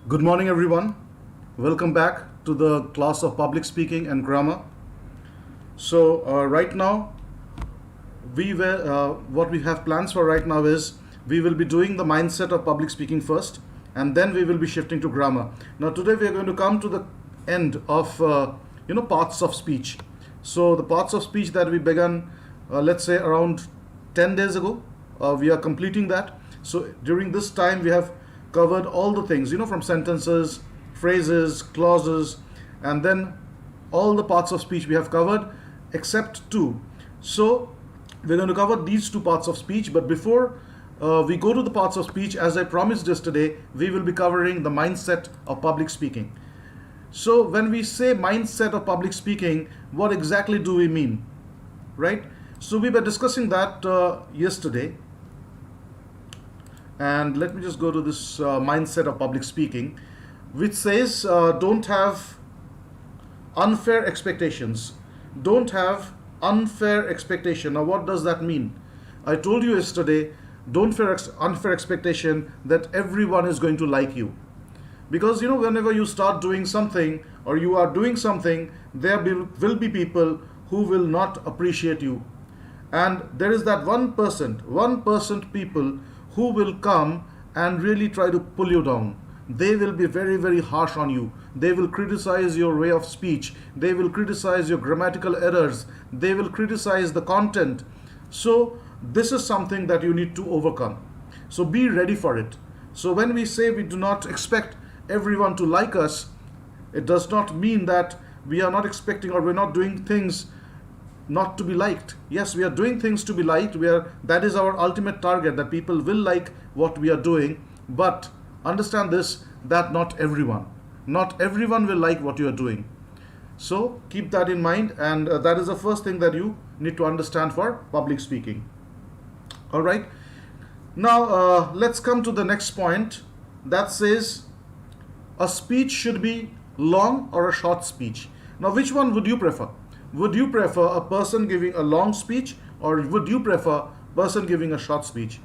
Good morning, everyone. Welcome back to the class of public speaking and grammar. So, right now, what we have plans for right now is we will be doing the mindset of public speaking first, and then we will be shifting to grammar. Now, today we are going to come to the end of parts of speech. So, the parts of speech that we began, let's say around 10 days ago, we are completing that. So, during this time, we have covered all the things, from sentences, phrases, clauses, and then all the parts of speech we have covered except two. So we're going to cover these two parts of speech, but before we go to the parts of speech, as I promised yesterday, we will be covering the mindset of public speaking. So when we say mindset of public speaking, what exactly do we mean, right? So we were discussing that yesterday. And let me just go to this mindset of public speaking, which says don't have unfair expectations. Don't have unfair expectation. Now, what does that mean? I told you yesterday, don't unfair expectation that everyone is going to like you. Because, whenever you start doing something or you are doing something, there will be people who will not appreciate you. And there is that 1% people who will come and really try to pull you down. They will be very, very harsh on you. They will criticize your way of speech. They will criticize your grammatical errors. They will criticize the content. So this is something that you need to overcome. So be ready for it. So when we say we do not expect everyone to like us, it does not mean that we are not expecting or we're not doing things not to be liked. Yes, we are doing things to be liked. That is our ultimate target, that people will like what we are doing. But understand this, that not everyone will like what you are doing. So keep that in mind, and that is the first thing that you need to understand for public speaking. All right. Now let's come to the next point that says a speech should be long or a short speech. Now, which one would you prefer? Would you prefer a person giving a long speech, or would you prefer a person giving a short speech?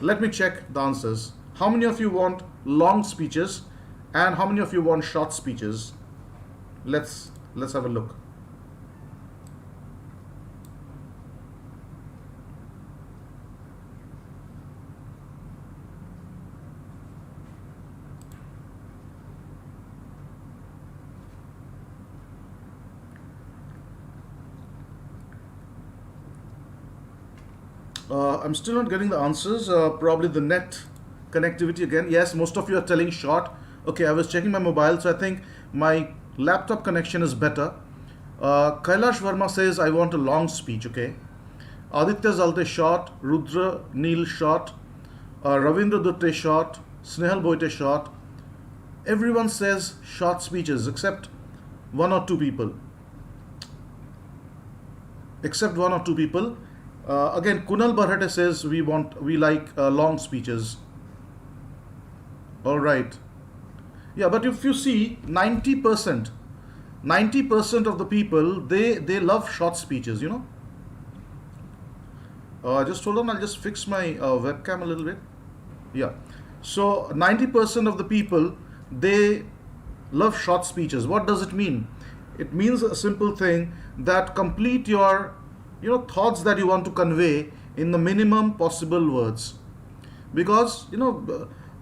Let me check the answers. How many of you want long speeches and how many of you want short speeches? Let's have a look. I'm still not getting the answers. Probably the net connectivity again. Yes, most of you are telling short. Okay, I was checking my mobile, so I think my laptop connection is better. Kailash Verma says, I want a long speech. Okay. Aditya Zalte short. Rudra Neil short. Ravindra Dutte short. Snehal Boite short. Everyone says short speeches except one or two people. Again, Kunal Barhate says we like long speeches. All right. Yeah, but if you see 90% of the people, they love short speeches, Just hold on, I'll just fix my webcam a little bit. Yeah. So 90% of the people, they love short speeches. What does it mean? It means a simple thing, that complete your thoughts that you want to convey in the minimum possible words. Because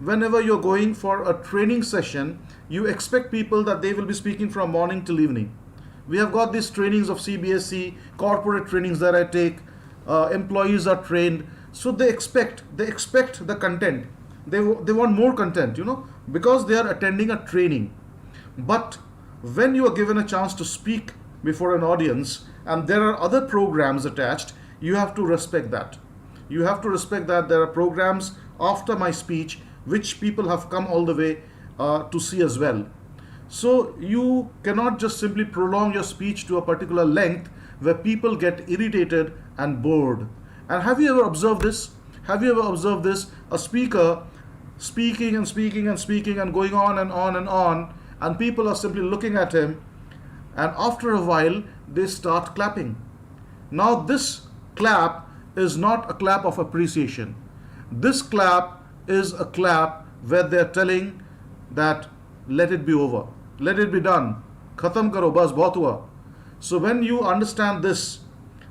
whenever you're going for a training session, you expect people that they will be speaking from morning till evening. We have got these trainings of CBSE, corporate trainings that I take, employees are trained, so they expect the content. They want more content, because they are attending a training. But when you are given a chance to speak before an audience and there are other programs attached, you have to respect that. You have to respect that there are programs after my speech which people have come all the way to see as well. So you cannot just simply prolong your speech to a particular length where people get irritated and bored. And have you ever observed this? A speaker speaking and speaking and speaking and going on and on and on, and people are simply looking at him, and after a while they start clapping. Now this clap is not a clap of appreciation. This clap is a clap where they're telling that let it be over, let it be done, khatam karo, bas bahut hua. So when you understand this,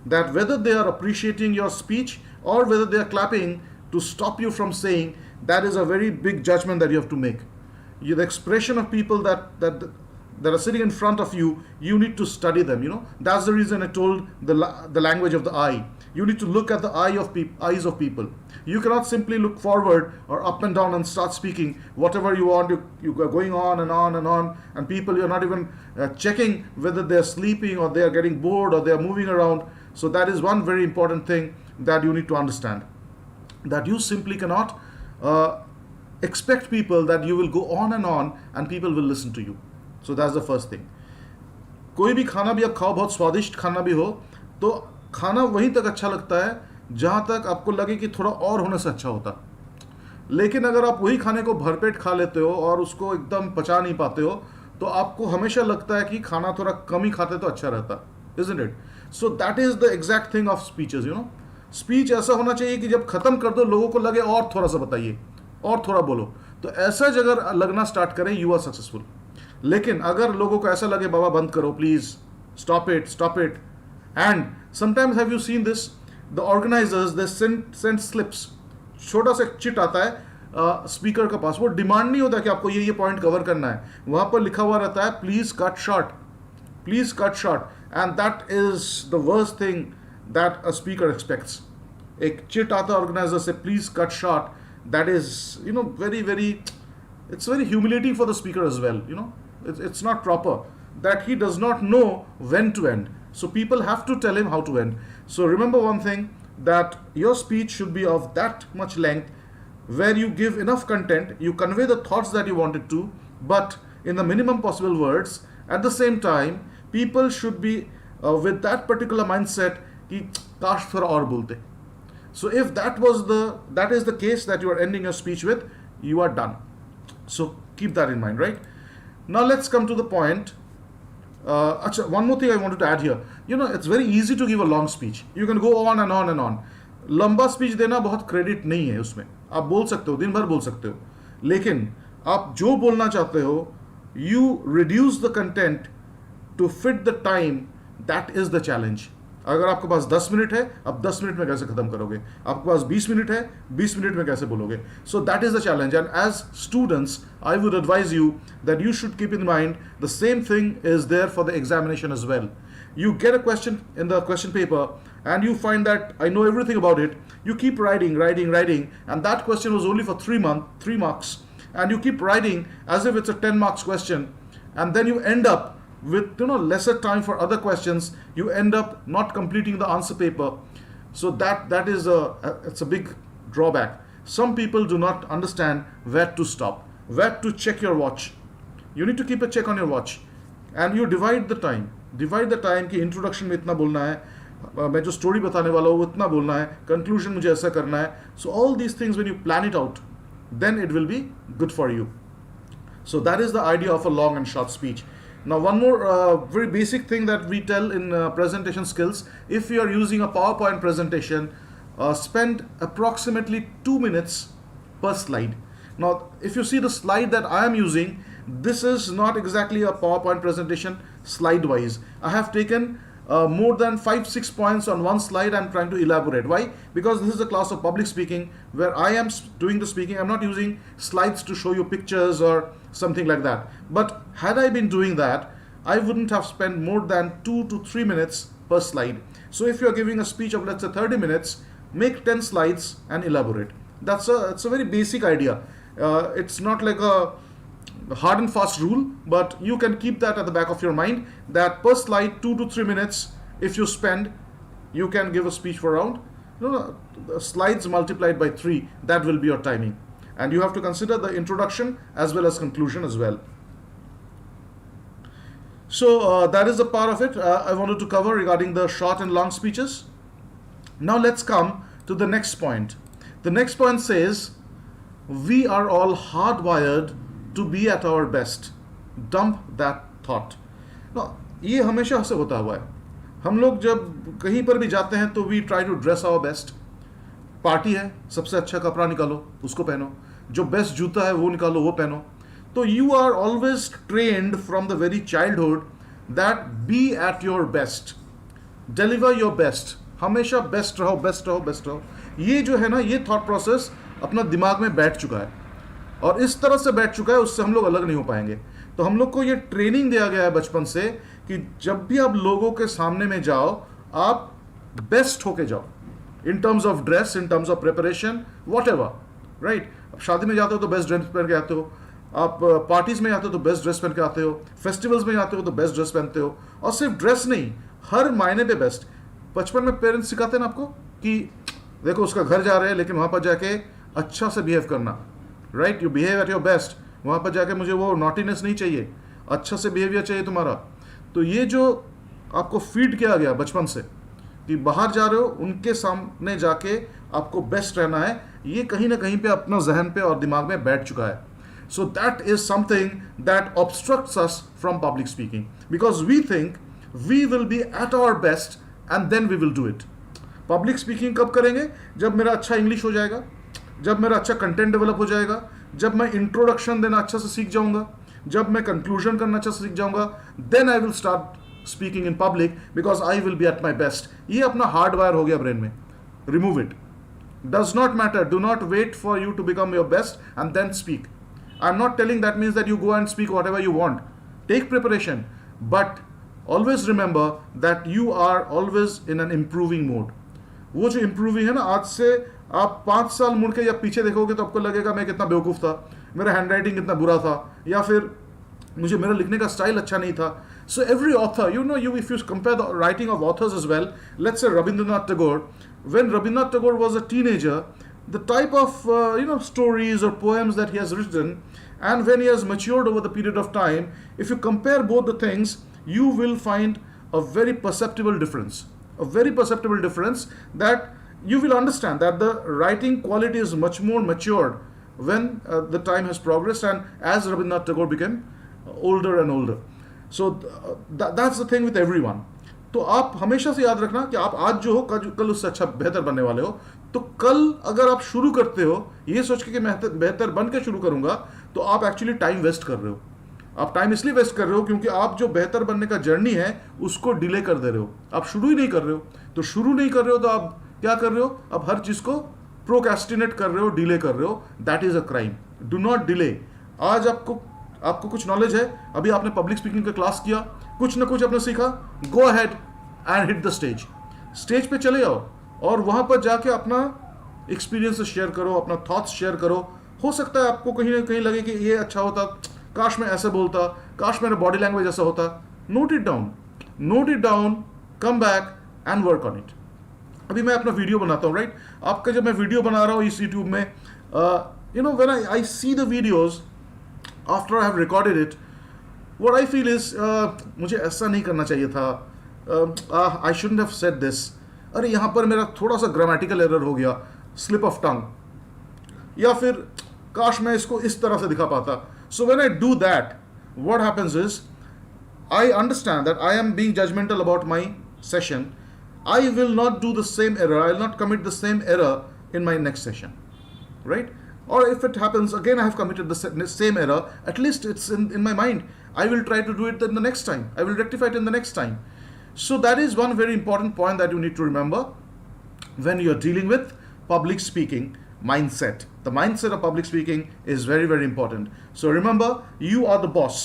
that whether they are appreciating your speech or whether they are clapping to stop you from saying, that is a very big judgment that you have to make. The expression of people that are sitting in front of you, you need to study them. That's the reason I told the language of the eye. You need to look at the eyes of people. You cannot simply look forward or up and down and start speaking whatever you want. You are going on and on and on, and people, you're not even checking whether they're sleeping or they are getting bored or they are moving around. So that is one very important thing that you need to understand, that you simply cannot expect people that you will go on and people will listen to you. So that's the first thing. कोई भी खाना भी आप खाओ, बहुत स्वादिष्ट खाना भी हो, तो खाना वहीं तक अच्छा लगता है जहाँ तक आपको लगे कि थोड़ा और होने से अच्छा होता. लेकिन अगर आप वही खाने को भरपेट खा लेते हो और उसको एकदम पचा नहीं पाते हो, तो आपको हमेशा लगता है कि खाना थोड़ा कम ही खाते तो अच्छा रहता. Isn't it? So that is the exact thing of speeches, speech ऐसा होना चाहिए कि जब खत्म कर दो लोगों को लगे और थोड़ा सा बताइए और थोड़ा बोलो. तो ऐसा अगर लगना स्टार्ट करें, यू आर सक्सेसफुल. लेकिन अगर लोगों को ऐसा लगे बाबा बंद करो please, stop it, and sometimes have you seen this, the organizers they send slips, छोटा सा चिट आता है स्पीकर के पास, वो डिमांड नहीं होता कि आपको ये पॉइंट कवर करना है, वहां पर लिखा हुआ रहता है please cut short, and that is the worst thing that a speaker aspects. एक चिट आता है ऑर्गेनाइजर से, please cut short, that is it's very humiliating for the speaker as well. It's not proper, that he does not know when to end, so people have to tell him how to end. So remember one thing, that your speech should be of that much length where you give enough content, you convey the thoughts that you wanted to, but in the minimum possible words. At the same time, people should be with that particular mindset कि काश थोड़ा और बोलते. So if that is the case that you are ending your speech with, you are done. So keep that in mind, right? Now let's come to the point. One more thing I wanted to add here. It's very easy to give a long speech. You can go on and on and on. लंबा speech देना बहुत credit नहीं है उसमें. आप बोल सकते हो, दिन भर बोल सकते हो, लेकिन आप जो बोलना चाहते हो, you reduce the content to fit the time. That is the challenge. अगर आपके पास 10 मिनट है, अब 10 मिनट में कैसे खत्म करोगे? आपके पास 20 मिनट है, 20 मिनट में कैसे बोलोगे? So that is the challenge, and as students I would advise you that you should keep in mind the same thing is there for the examination as well. You get a question in the question paper and you find that I know everything about it. You keep writing, and that question was only for 3 marks, and you keep writing as if it's a 10 marks question, and then you end up with lesser time for other questions. You end up not completing the answer paper. So that is it's a big drawback. Some people do not understand where to stop, where to check your watch. You need to keep a check on your watch, and you divide the time कि introduction में इतना बोलना है, मैं जो story बताने वाला हूँ वो इतना बोलना है, कंक्लूजन मुझे ऐसा करना है. So all these things, when you plan it out, then it will be good for you. So that is the idea of a long and short speech. Now one more very basic thing that we tell in presentation skills: if you are using a PowerPoint presentation, spend approximately 2 minutes per slide. Now if you see the slide that I am using, this is not exactly a PowerPoint presentation slide wise. I have taken more than 5-6 points on one slide. I'm trying to elaborate. Why? Because this is a class of public speaking where I am doing the speaking. I'm not using slides to show you pictures or something like that. But had I been doing that, I wouldn't have spent more than 2 to 3 minutes per slide. So if you're giving a speech of, let's say, 30 minutes, make 10 slides and elaborate. It's a very basic idea. It's not like a hard and fast rule, but you can keep that at the back of your mind, that per slide 2 to 3 minutes if you spend, you can give a speech for around slides multiplied by 3. That will be your timing, and you have to consider the introduction as well as conclusion as well. So that is a part of it I wanted to cover regarding the short and long speeches. Now let's come to the next point. The next point says, we are all hardwired to be at our best. Dump that thought. Now, ये हमेशा से होता हुआ है. हम लोग जब कहीं पर भी जाते हैं तो we try to dress our best. Party है, सबसे अच्छा कपड़ा निकालो, उसको पहनो. जो बेस्ट जूता है वो निकालो, वो पहनो. तो you are always trained from the very childhood that be at your best, deliver your best, हमेशा बेस्ट रहो बेस्ट रहो बेस्ट रहो. ये जो है ना, ये थॉट प्रोसेस अपना दिमाग में बैठ चुका है, और इस तरह से बैठ चुका है, उससे हम लोग अलग नहीं हो पाएंगे. तो हम लोग को ये ट्रेनिंग दिया गया है बचपन से कि जब भी आप लोगों के सामने में जाओ, आप बेस्ट होके जाओ, in terms of dress, in terms of preparation, what ever, right. अब शादी में जाते हो तो बेस्ट ड्रेस पहन के आते हो, आप पार्टीज में जाते हो तो बेस्ट ड्रेस पहन के आते हो, फेस्टिवल्स में जाते हो तो बेस्ट ड्रेस पहनते हो. और सिर्फ ड्रेस नहीं, हर मायने पे बेस्ट. बचपन में पेरेंट्स सिखाते हैं ना आपको कि देखो उसका घर जा रहे हैं, लेकिन वहाँ पर जाके अच्छा से बिहेव करना, right. You behave at your best. वहाँ पर जाके मुझे वो नॉटीनेस नहीं चाहिए, अच्छा से बिहेवियर चाहिए तुम्हारा. तो ये जो आपको फीड किया गया बचपन से कि बाहर जा रहे हो, उनके सामने जाके आपको बेस्ट रहना है, ये कहीं ना कहीं पे अपना जहन पे और दिमाग में बैठ चुका है. So that is something that obstructs us from public speaking, because we think we will be at our best and then we will do it. Public speaking कब करेंगे? जब मेरा अच्छा इंग्लिश हो जाएगा, जब मेरा अच्छा कंटेंट डेवलप हो जाएगा, जब मैं इंट्रोडक्शन देना अच्छा से सीख जाऊंगा, जब मैं कंक्लूजन करना अच्छा से सीख जाऊंगा, then I will start speaking in public because I will be at my best. ये अपना हार्ड वायर हो गया ब्रेन में. Remove it. Does not matter. Do not wait for you to become your best and then speak. I am not telling that means that you go and speak whatever you want. Take preparation, but always remember that you are always in an improving mode. वो जो improving है ना, आज से आप 5 साल मुड़ के या पीछे देखोगे तो आपको लगेगा मैं कितना बेवकूफ़ था, मेरा हैंड राइटिंग कितना बुरा था, या फिर मुझे मेरा लिखने का स्टाइल अच्छा नहीं था. So every author, you know, if you compare the writing of authors as well, let's say Rabindranath Tagore, when Rabindranath Tagore was a teenager, the type of stories or poems that he has written, and when he has matured over the period of time, if you compare both the things, you will find a very perceptible difference. A very perceptible difference that you will understand that the writing quality is much more matured when the time has progressed and as Rabindranath Tagore became older and older. So that's the thing with everyone. तो आप हमेशा से याद रखना कि आप आज जो हो कल उससे अच्छा बेहतर बनने वाले हो. तो कल अगर आप शुरू करते हो ये सोच के कि मैं बेहतर बन के शुरू करूंगा, तो आप एक्चुअली टाइम वेस्ट कर रहे हो. आप टाइम इसलिए वेस्ट कर रहे हो क्योंकि आप जो बेहतर बनने का जर्नी है उसको डिले कर दे रहे हो. आप शुरू ही नहीं कर रहे हो. तो शुरू नहीं कर रहे हो तो आप क्या कर रहे हो? आप हर चीज को प्रोक्रेस्टिनेट कर रहे हो, डिले कर रहे हो. That is a crime. Do not delay. आज आपको कुछ नॉलेज है, अभी आपने पब्लिक स्पीकिंग का क्लास किया, कुछ ना कुछ आपने सीखा, go ahead and hit the stage. Stage पे चले जाओ और वहां पर जाके अपना एक्सपीरियंस शेयर करो, अपना थॉट्स शेयर करो. हो सकता है आपको कहीं ना कहीं लगे कि ये अच्छा होता, काश मैं ऐसे बोलता, काश मेरा बॉडी लैंग्वेज ऐसा होता. Note it down, come back and work on it. अभी मैं अपना वीडियो बनाता हूँ, राइट. आपका जब मैं वीडियो बना रहा हूँ इस यूट्यूब में, when I see the videos after I have recorded it, what I feel is मुझे ऐसा नहीं करना चाहिए था, I shouldn't have said this, अरे यहाँ पर मेरा थोड़ा सा ग्रामेटिकल एरर हो गया, स्लिप ऑफ टंग, या फिर काश मैं इसको इस तरह से दिखा पाता. So when I do that, what happens is I understand that I am being judgmental about my session. I will not do the same error. I will not commit the same error in my next session, right? Or if it happens again, I have committed the same error. At least it's in my mind. I will try to do it in the next time. I will rectify it in the next time. So that is one very important point that you need to remember when you are dealing with public speaking. Mindset. The mindset of public speaking is very, very important. So remember, you are the boss.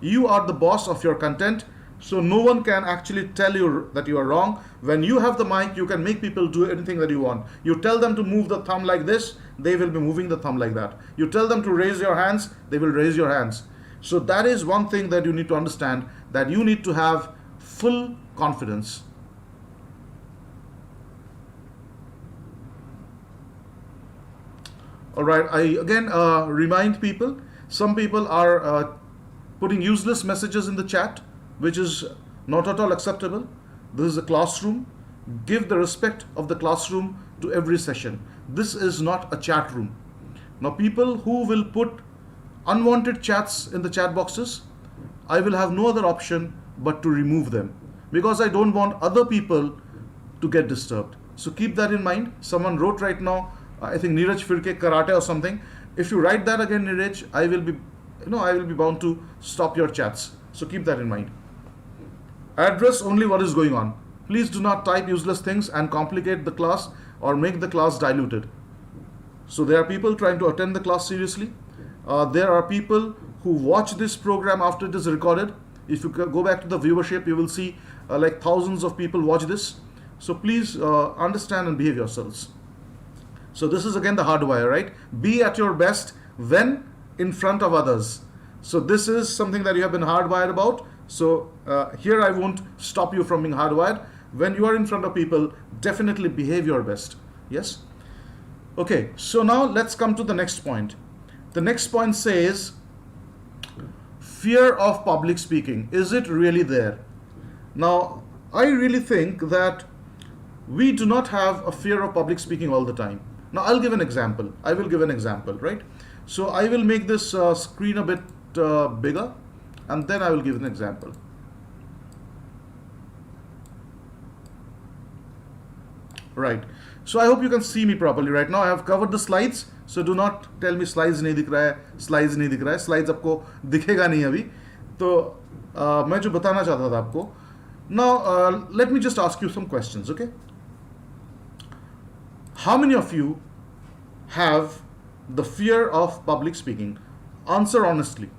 You are the boss of your content. So no one can actually tell you that you are wrong. When you have the mic, you can make people do anything that you want. You tell them to move the thumb like this, they will be moving the thumb like that. You tell them to raise your hands, they will raise your hands. So that is one thing that you need to understand, that you need to have full confidence. All right, I again remind people, some people are putting useless messages in the chat, which is not at all acceptable. This is a classroom. Give the respect of the classroom to every session. This is not a chat room. Now, people who will put unwanted chats in the chat boxes, I will have no other option but to remove them, because I don't want other people to get disturbed. So keep that in mind. Someone wrote right now, I think Neeraj Firke karate or something. If you write that again, Neeraj, I will be I will be bound to stop your chats. So keep that in mind. Address only what is going on. Please do not type useless things and complicate the class or make the class diluted. So there are people trying to attend the class seriously. There are people who watch this program after it is recorded. If you go back to the viewership, you will see like thousands of people watch this. So please understand and behave yourselves. So this is again the hardwire, right? Be at your best when in front of others. So this is something that you have been hardwired about. So here I won't stop you from being hardwired. When you are in front of people, definitely behave your best. Yes? Okay, so now let's come to the next point. The next point says, fear of public speaking. Is it really there? Now, I really think that we do not have a fear of public speaking all the time. Now, I'll give an example. I will give an example, right? So I will make this screen a bit bigger, and then I will give an example. Right. So I hope you can see me properly right now. I have covered the slides. So do not tell me slides नहीं दिख रहा है, slides नहीं दिख रहा है. Slides आपको दिखेगा नहीं अभी. तो मैं जो बताना चाहता था आपको. Now let me just ask you some questions, okay? How many of you have the fear of public speaking? Answer honestly.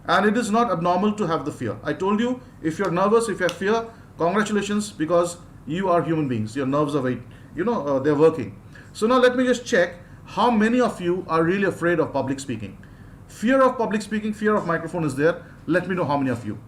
And it is not abnormal to have the fear. I told you, if you're nervous, if you have fear, congratulations, because you are human beings. Your nerves are very, they're working. So now let me just check how many of you are really afraid of public speaking. Fear of public speaking, fear of microphone is there. Let me know how many of you.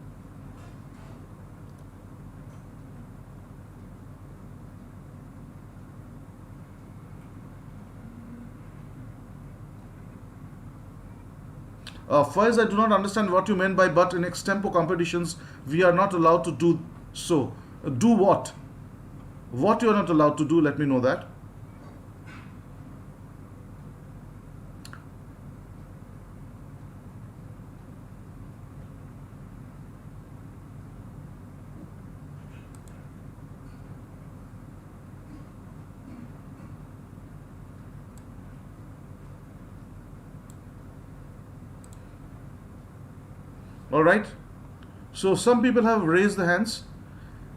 First, I do not understand what you meant by but in extempo competitions, we are not allowed to do so. Do what? What you are not allowed to do, let me know that. All right. So some people have raised the hands.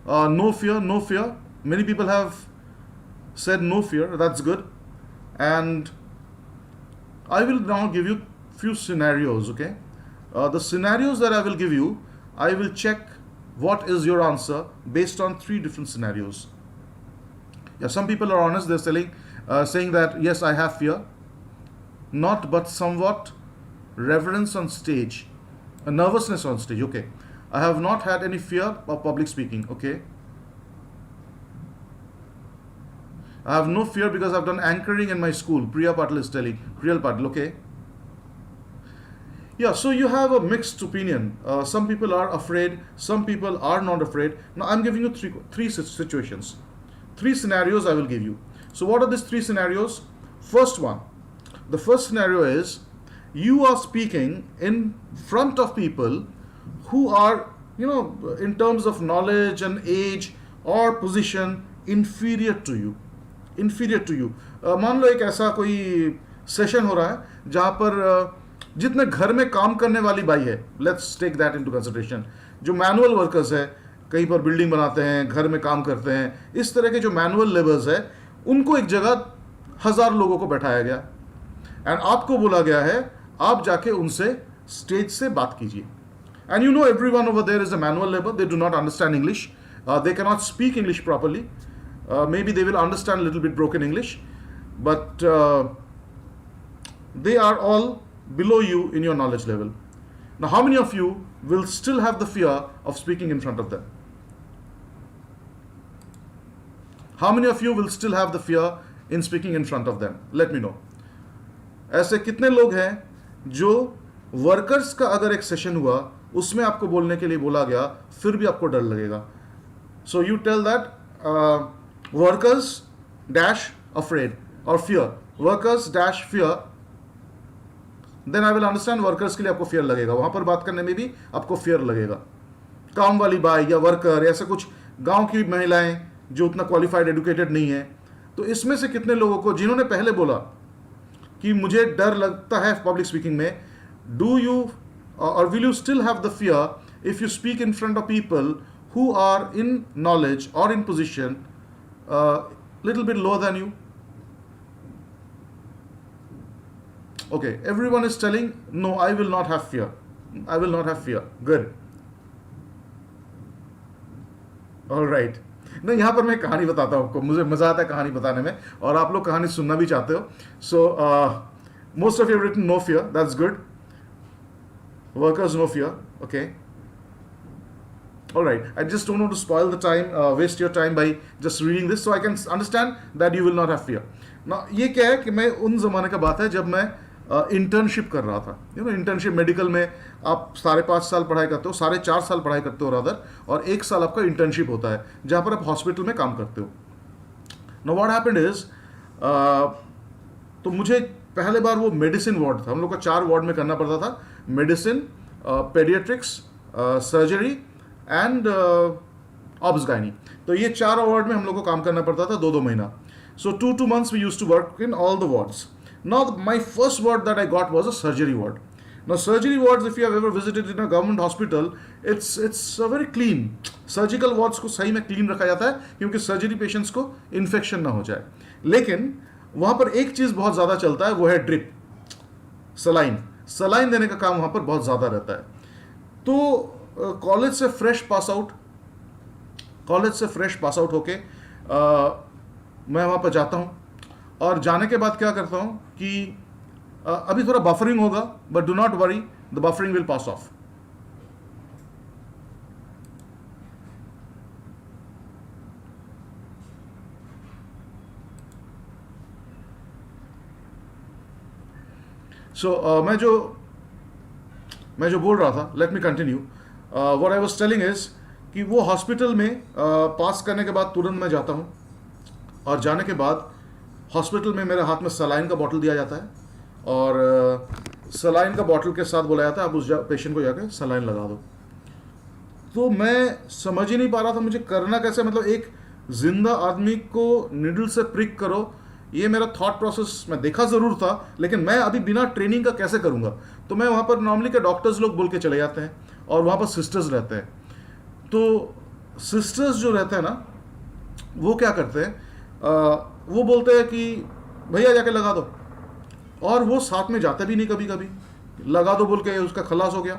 No fear, no fear. Many people have said no fear. That's good. And I will now give you few scenarios, okay? The scenarios that I will give you, I will check what is your answer based on 3 different scenarios. Yeah, some people are honest. They're saying that, yes, I have fear. Not but somewhat reverence on stage. A nervousness on stage, okay. I have not had any fear of public speaking, okay. I have no fear because I've done anchoring in my school. Priya Patil is telling. Priyal Patil, okay. Yeah, so you have a mixed opinion. Some people are afraid, some people are not afraid. Now I'm giving you three situations. 3 scenarios I will give you. So what are these 3 scenarios? First one. The first scenario is, you are speaking in front of people who are, in terms of knowledge and age or position, inferior to you. मान लो एक ऐसा कोई session हो रहा है जहाँ पर जितने घर में काम करने वाली बाई है, let's take that into consideration, जो मैनुअल वर्कर्स है, कहीं पर बिल्डिंग बनाते हैं, घर में काम करते हैं, इस तरह के जो मैनुअल लेबर्स है, उनको एक जगह 1000 लोगों को बैठाया गया एंड आपको बोला गया है आप जाके उनसे स्टेज से बात कीजिए. And you know everyone over there is a manual labour. They do not understand English. They cannot speak English properly. Maybe they will understand a little bit broken English, but they are all below you in your knowledge level. Now, how many of you will still have the fear of speaking in front of them? How many of you will still have the fear in speaking in front of them? Let me know. ऐसे कितने लोग हैं जो workers का अगर एक session हुआ उसमें आपको बोलने के लिए बोला गया फिर भी आपको डर लगेगा? So you tell that workers dash afraid or fear, workers dash fear, then I will understand workers के लिए आपको fear लगेगा. वहाँ पर बात करने में भी आपको fear लगेगा. काम वाली बाई या वर्कर, ऐसा कुछ गांव की महिलाएं जो उतना क्वालिफाइड एडुकेटेड नहीं है, तो इसमें से कितने लोगों को जिन्होंने पहले बोला कि मुझे डर लगता है पब्लिक स्पीकिंग में, do you or will you still have the fear if you speak in front of people who are in knowledge or in position little bit lower than you? Okay, everyone is telling, no, I will not have fear. I will not have fear. Good. All right. नहीं, यहाँ पर मैं कहानी बताता हूँ आपको, मुझे मज़ा आता है कहानी बताने में, और आप लोग कहानी सुनना भी चाहते हो. So most of you have written no fear. That's good. Workers, no fear. Okay. All right. I just don't want to spoil the time, waste your time by just reading this, so I can understand that you will not have fear. Now, ये क्या है कि मैं उन ज़माने का बात है जब मैं इंटर्नशिप कर रहा था. इंटर्नशिप मेडिकल में आप 5.5 साल पढ़ाई करते हो, 4.5 साल पढ़ाई करते हो रादर, और 1 साल आपका इंटर्नशिप होता है जहाँ पर आप हॉस्पिटल में काम करते हो. नाउ व्हाट हैपेंड इज, तो मुझे पहले बार वो मेडिसिन वार्ड था, हम लोग का 4 वार्ड में करना पड़ता था. Medicine, paediatrics, surgery and obs gynae. तो ये 4 वार्ड में हम लोग को काम करना पड़ता था 2-2 महीना. So 2 months we used to work in all the wards. Now my first ward that I got was a surgery ward. Now surgery wards, if you have ever visited in a government hospital, it's very clean. Surgical wards को सही में clean रखा जाता है क्योंकि surgery patients को infection ना हो जाए. लेकिन वहाँ पर एक चीज़ बहुत ज़्यादा चलता है, वो है ड्रिप, सलाइन देने का काम वहाँ पर बहुत ज़्यादा रहता है. तो कॉलेज से फ्रेश पास आउट होके मैं वहाँ पर जाता हूँ, और जाने के बाद क्या करता हूँ कि अभी थोड़ा बफरिंग होगा, but do not worry, the buffering will pass off. So मैं जो बोल रहा था, let me continue. What I was telling is कि वो हॉस्पिटल में पास करने के बाद तुरंत मैं जाता हूँ, और जाने के बाद हॉस्पिटल में मेरे हाथ में सलाइन का बॉटल दिया जाता है, और सलाइन का बॉटल के साथ बोला जाता है आप उस पेशेंट को जाकर सलाइन लगा दो. तो मैं समझ ही नहीं पा रहा था मुझे करना कैसे, मतलब एक जिंदा आदमी को निडल से प्रिक करो, ये मेरा थॉट प्रोसेस मैं देखा ज़रूर था, लेकिन मैं अभी बिना ट्रेनिंग का कैसे करूँगा. तो मैं वहाँ पर नॉर्मली के डॉक्टर्स लोग बोल के चले जाते हैं, और वहाँ पर सिस्टर्स रहते हैं. तो सिस्टर्स जो रहते हैं ना, वो क्या करते हैं, वो बोलते हैं कि भैया जाके लगा दो, और वो साथ में जाते भी नहीं, कभी कभी लगा दो बोल के उसका खलास हो गया.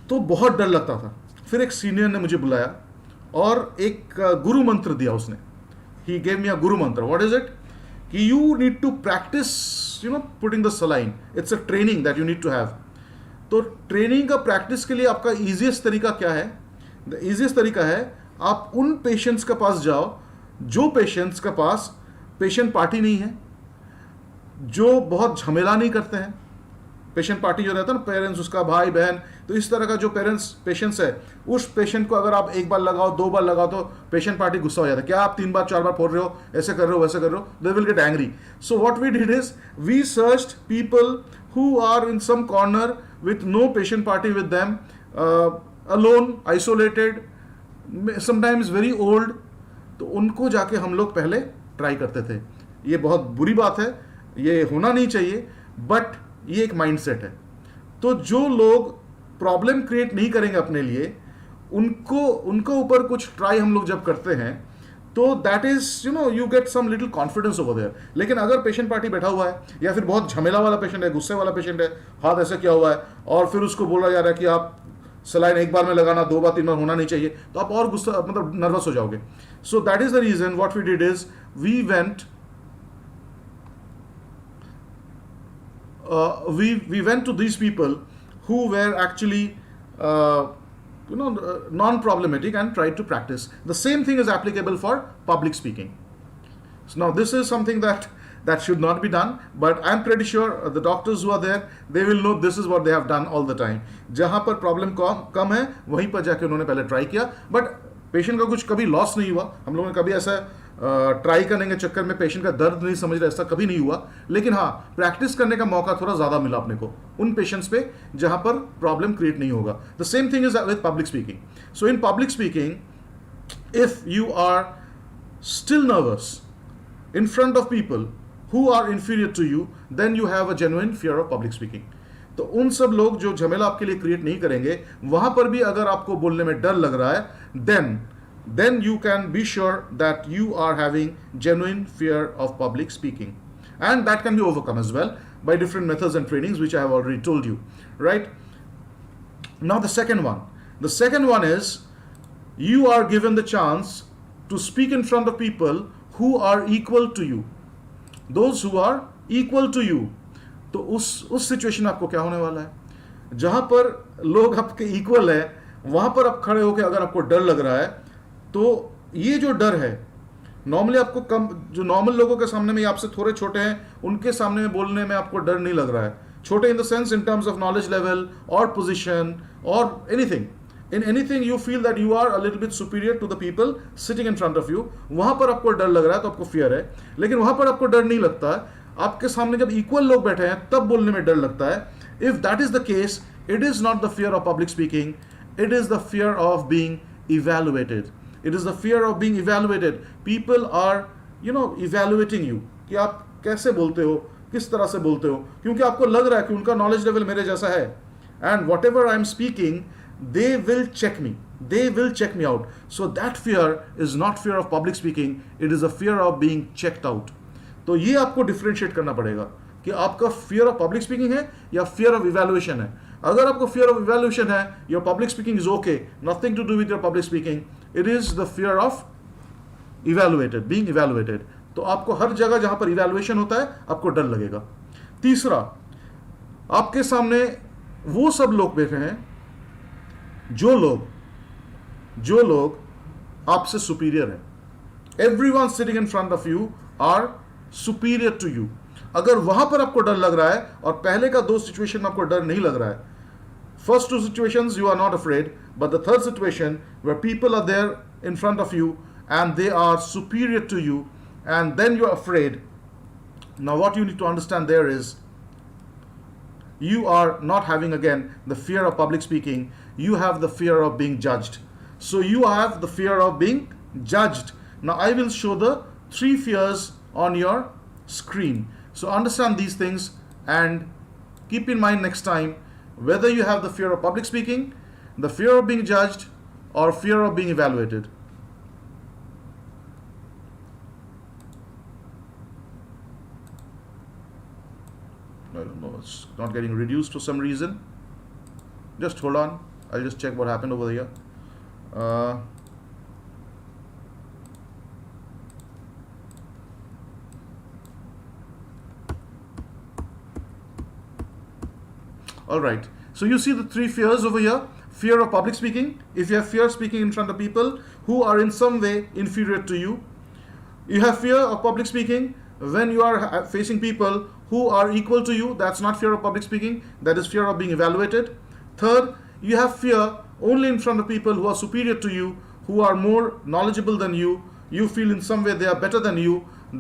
तो बहुत डर लगता था. फिर एक सीनियर ने मुझे बुलाया और एक गुरु मंत्र दिया उसने. He gave me a guru mantra. What is it? कि you need to practice putting the saline. It's a training that you need to have. तो ट्रेनिंग का प्रैक्टिस के लिए आपका ईजिएस्ट तरीका क्या है? द ईजिएस्ट तरीका है आप उन पेशेंट्स के पास जाओ जो पेशेंट्स के पास पेशेंट पार्टी नहीं है, जो बहुत झमेला नहीं करते हैं. पेशेंट पार्टी जो रहता है ना, पेरेंट्स, उसका भाई बहन, तो इस तरह का जो पेशेंट्स है, उस पेशेंट को अगर आप 1 बार लगाओ, 2 बार लगाओ, तो पेशेंट पार्टी गुस्सा हो जाता है. क्या आप 3 बार 4 बार फोड़ रहे हो, ऐसे कर रहे हो, वैसे कर रहे हो, they will get angry. So what we did is we searched people who are in some corner with no patient party with them, alone, isolated, sometimes very old. तो उनको जाके हम लोग पहले ट्राई करते थे. ये बहुत बुरी बात है, ये होना नहीं चाहिए, बट ये एक माइंडसेट है. तो जो लोग प्रॉब्लम क्रिएट नहीं करेंगे अपने लिए, उनको ऊपर कुछ ट्राई हम लोग जब करते हैं, तो that is you get some little confidence over there. लेकिन अगर पेशेंट पार्टी बैठा हुआ है, या फिर बहुत झमेला वाला पेशेंट है, गुस्से वाला पेशेंट है, हाथ ऐसे किया हुआ है, और फिर उसको बोला जा रहा है कि आप सलाइन 1 बार में लगाना, 2 बार 3 बार होना नहीं चाहिए, तो आप और गुस्सा, मतलब नर्वस हो जाओगे. So that is the reason what we did is we went to these people who were actually non-problematic and tried to practice. The same thing is applicable for public speaking. So now this is something that should not be done, but I'm pretty sure the doctors who are there, they will know this is what they have done all the time. जहाँ पर problem कम है, वहीं पर जाके उन्होंने पहले try किया, but patient का कुछ कभी लॉस नहीं हुआ. हम लोगों ने कभी ऐसा ट्राई करने के चक्कर में पेशेंट का दर्द नहीं समझ रहा, ऐसा कभी नहीं हुआ. लेकिन हाँ, प्रैक्टिस करने का मौका थोड़ा ज़्यादा मिला अपने को उन पेशेंट्स पे जहाँ पर प्रॉब्लम क्रिएट नहीं होगा. The same thing is with public speaking. So in public speaking, if you are still nervous in front of people who are inferior to you, then you have a genuine fear of public speaking. तो उन सब लोग जो झमेला आपके लिए create नहीं करेंगे, वहां पर भी अगर आपको बोलने में डर लग रहा है, then you can be sure that you are having genuine fear of public speaking, and that can be overcome as well by different methods and trainings which I have already told you, right? Now the second one is you are given the chance to speak in front of people who are equal to you, those who are equal to you. तो उस situation में आपको क्या होने वाला है, जहां पर लोग आपके इक्वल है, वहां पर आप खड़े होकर अगर आपको डर लग रहा है, तो ये जो डर है, नॉर्मली आपको कम, जो नॉर्मल लोगों के सामने में आपसे थोड़े छोटे हैं, उनके सामने में बोलने में आपको डर नहीं लग रहा है. छोटे in the sense in terms of knowledge level और पोजीशन और anything. In anything you feel that you are a little bit superior to the people sitting in front of you, वहां पर आपको डर लग रहा है, तो आपको फियर है. लेकिन वहां पर आपको डर नहीं लगता है, आपके सामने जब इक्वल लोग बैठे हैं तब बोलने में डर लगता है. If that is the case, it is not the fear of public speaking, it is the fear of being evaluated. It is the fear of being evaluated. People are evaluating you, कि आप कैसे बोलते हो, किस तरह से बोलते हो, क्योंकि आपको लग रहा है कि उनका नॉलेज लेवल मेरे जैसा है, and what ever I am speaking they will check me out. So that fear is not fear of public speaking, it is a fear of being checked out. तो ये आपको डिफरेंशिएट करना पड़ेगा कि आपका फियर ऑफ पब्लिक स्पीकिंग है या fear of evaluation है. अगर आपको फियर ऑफ इवैल्यूएशन है, your public speaking is okay, nothing to do with your public speaking, it is the fear of evaluated, being evaluated. तो आपको हर जगह जहां पर इवैल्यूएशन होता है आपको डर लगेगा. तीसरा, आपके सामने वो सब लोग बैठे हैं जो लोग आपसे सुपीरियर हैं. Everyone sitting in front of you are superior to you. अगर वहां पर आपको डर लग रहा है और पहले का दो सिचुएशन में आपको डर नहीं लग रहा है, first two situations you are not afraid, but the third situation where people are there in front of you and they are superior to you and then you are afraid. Now what you need to understand there is you are not having again the fear of public speaking, you have the fear of being judged. So you have the fear of being judged. Now I will show the 3 fears on your screen. So understand these things and keep in mind next time whether you have the fear of public speaking, the fear of being judged, or fear of being evaluated. I don't know, it's not getting reduced for some reason. Just hold on, I'll just check what happened over here. Alright, so you see the 3 fears over here. Fear of public speaking, if you have fear speaking in front of people who are in some way inferior to you. You have fear of public speaking when you are facing people who are equal to you. That's not fear of public speaking, that is fear of being evaluated. Third, you have fear only in front of people who are superior to you, who are more knowledgeable than you. You feel in some way they are better than you.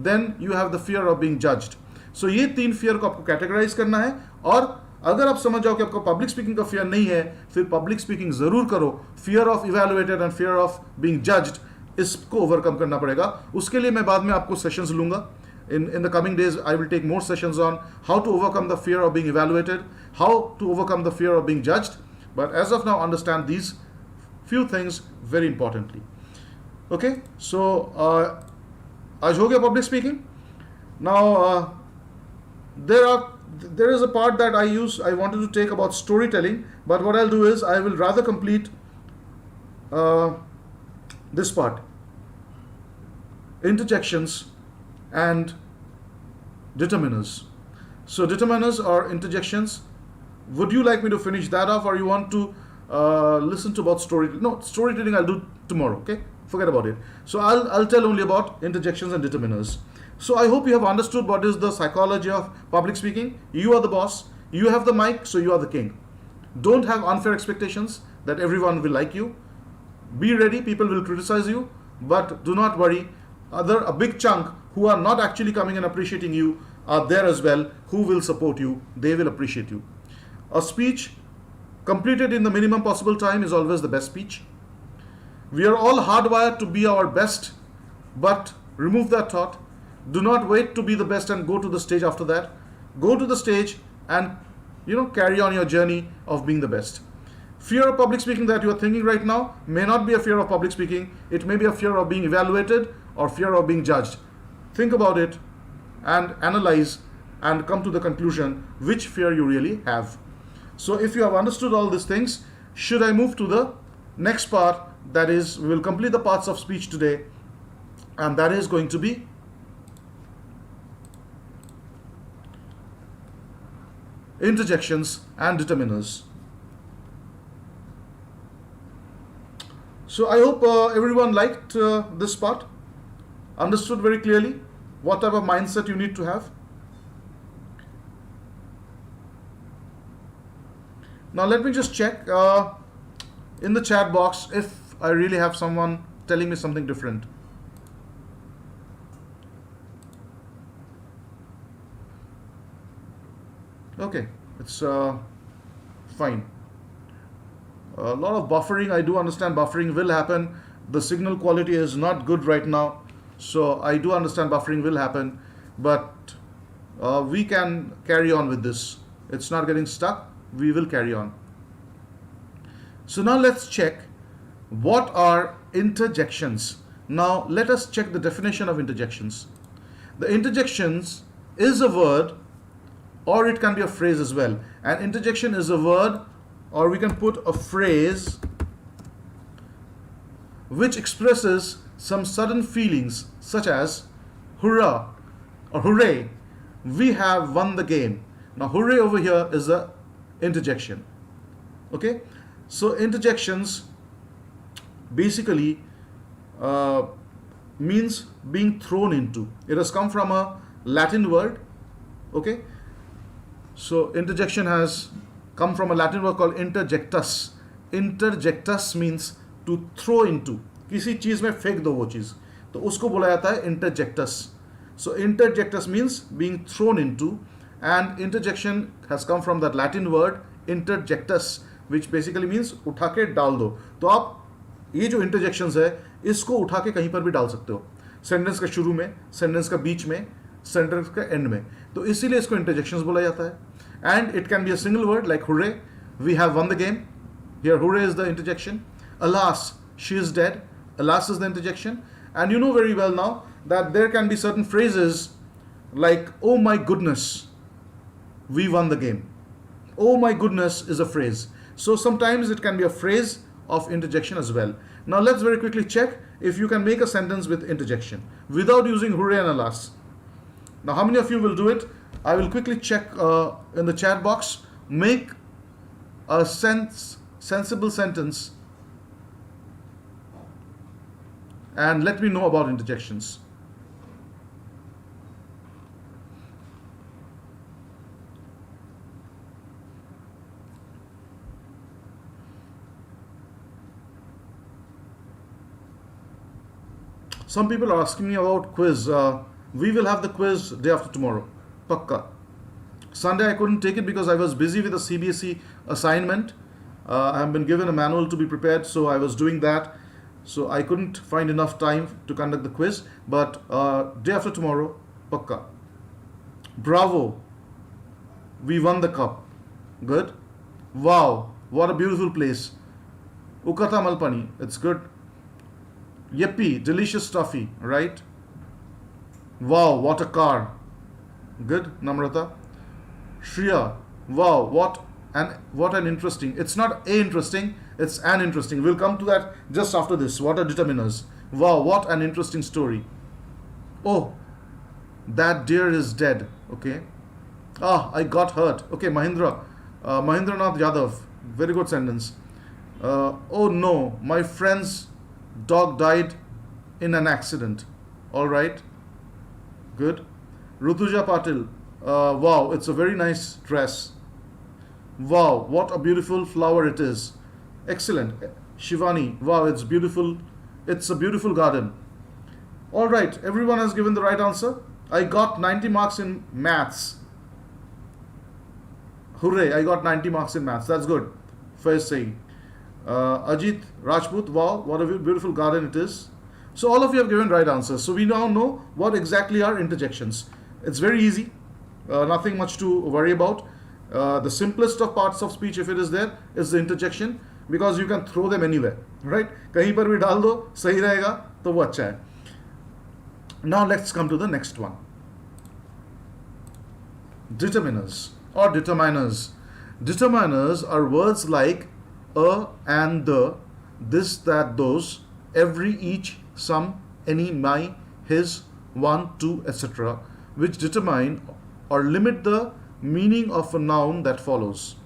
Then you have the fear of being judged. So ये 3 fear को आपको categorise करना है. और अगर आप समझ जाओ कि आपको पब्लिक स्पीकिंग का फियर नहीं है, फिर पब्लिक स्पीकिंग जरूर करो. Fear of evaluated and fear of being judged, इसको ओवरकम करना पड़ेगा. उसके लिए मैं बाद में आपको सेशंस लूंगा. In the coming days, I will take more sessions on how to overcome the fear of being evaluated, how to overcome the fear of being judged. But as of now, understand these few things very importantly. Okay, so आज हो गया public speaking. Now there is a part that I wanted to take about storytelling, but what I'll do is I will rather complete this part, interjections and determiners. So determiners or interjections, would you like me to finish that off, or you want to listen to about storytelling? No, storytelling I'll do tomorrow, okay? Forget about it. So I'll tell only about interjections and determiners. So I hope you have understood what is the psychology of public speaking. You are the boss, you have the mic, so you are the king. Don't have unfair expectations that everyone will like you. Be ready, people will criticize you, but do not worry. A big chunk who are not actually coming and appreciating you are there as well, who will support you. They will appreciate you. A speech completed in the minimum possible time is always the best speech. We are all hardwired to be our best, but remove that thought. Do not wait to be the best and go to the stage after that. Go to the stage and carry on your journey of being the best. Fear of public speaking that you are thinking right now may not be a fear of public speaking. It may be a fear of being evaluated or fear of being judged. Think about it and analyze and come to the conclusion which fear you really have. So if you have understood all these things, should I move to the next part? That is, we will complete the parts of speech today, and that is going to be interjections and determiners. So I hope everyone liked this part, understood very clearly what type of mindset you need to have. Now let me just check in the chat box if I really have someone telling me something different. Okay, it's fine. A lot of buffering. I do understand buffering will happen. The signal quality is not good right now, so I do understand buffering will happen, but we can carry on with this. It's not getting stuck. We will carry on. So now let's check what are interjections. Now let us check the definition of interjections. The interjections is a word, or it can be a phrase as well. An interjection is a word, or we can put a phrase which expresses some sudden feelings such as hurrah or hooray, we have won the game. Now hooray over here is a interjection. Okay, so interjections basically means being thrown into. It has come from a Latin word. Okay, so interjection has come from a Latin word called interjectus. Interjectus means to throw into. किसी चीज में फेंक दो वो चीज, तो उसको बोला जाता है interjectus. So interjectus means being thrown into, and interjection has come from that Latin word interjectus, which basically means उठा के डाल दो. तो आप ये जो interjections है इसको उठा के कहीं पर भी डाल सकते हो, सेंटेंस के शुरू में, सेंटेंस का बीच में, सेंटेंस का एंड में. तो इसीलिए इसको interjections बोला जाता है. And it can be a single word like hooray, we have won the game. Here hooray is the interjection. Alas, she is dead. Alas is the interjection. And you know very well now that there can be certain phrases like oh my goodness, we won the game. Oh my goodness is a phrase. So sometimes it can be a phrase of interjection as well. Now let's very quickly check if you can make a sentence with interjection without using hooray and alas. Now how many of you will do it? I will quickly check in the chat box. Make a sensible sentence and let me know about interjections. Some people are asking me about quiz. We will have the quiz day after tomorrow. Pakka. Sunday I couldn't take it because I was busy with a CBSE assignment. I have been given a manual to be prepared, so I was doing that. So I couldn't find enough time to conduct the quiz. But day after tomorrow, Pakka. Bravo. We won the cup. Good. Wow. What a beautiful place. Ukata Malpani. It's good. Yippee. Delicious toffee. Right? Wow. What a car. Good, Namrata. Shriya, wow, what an interesting. It's not a interesting, it's an interesting. We'll come to that just after this. What are determiners? Wow, what an interesting story. Oh, that deer is dead. Okay. Ah, I got hurt. Okay, Mahindranath Yadav. Very good sentence. Oh no, my friend's dog died in an accident. All right. Good. Rutuja Patil, wow, it's a very nice dress. Wow, what a beautiful flower it is. Excellent. Shivani, wow, it's beautiful. It's a beautiful garden. All right, everyone has given the right answer. I got 90 marks in maths. Hooray, I got 90 marks in maths. That's good. First saying. Ajit Rajput, wow, what a beautiful garden it is. So all of you have given right answers. So we now know what exactly are interjections. It's very easy, nothing much to worry about. The simplest of parts of speech, if it is there, is the interjection, because you can throw them anywhere, right? कहीं पर भी डाल दो, सही रहेगा, तो वो अच्छा है. Now let's come to the next one. Determiners or determiners. Determiners are words like a and the, this, that, those, every, each, some, any, my, his, one, two, etc., which determine or limit the meaning of a noun that follows.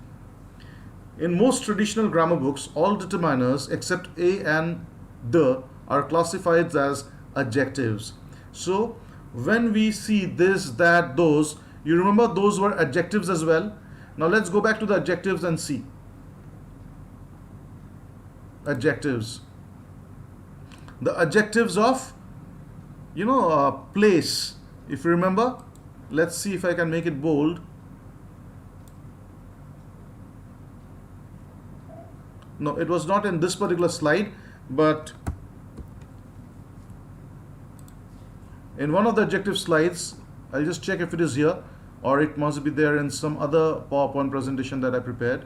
In most traditional grammar books, all determiners except a and the are classified as adjectives. So when we see this, that, those, you remember those were adjectives as well. Now let's go back to the adjectives and see. Adjectives. The adjectives of, place. If you remember, let's see if I can make it bold. No, it was not in this particular slide, but in one of the adjective slides, I'll just check if it is here, or it must be there in some other PowerPoint presentation that I prepared.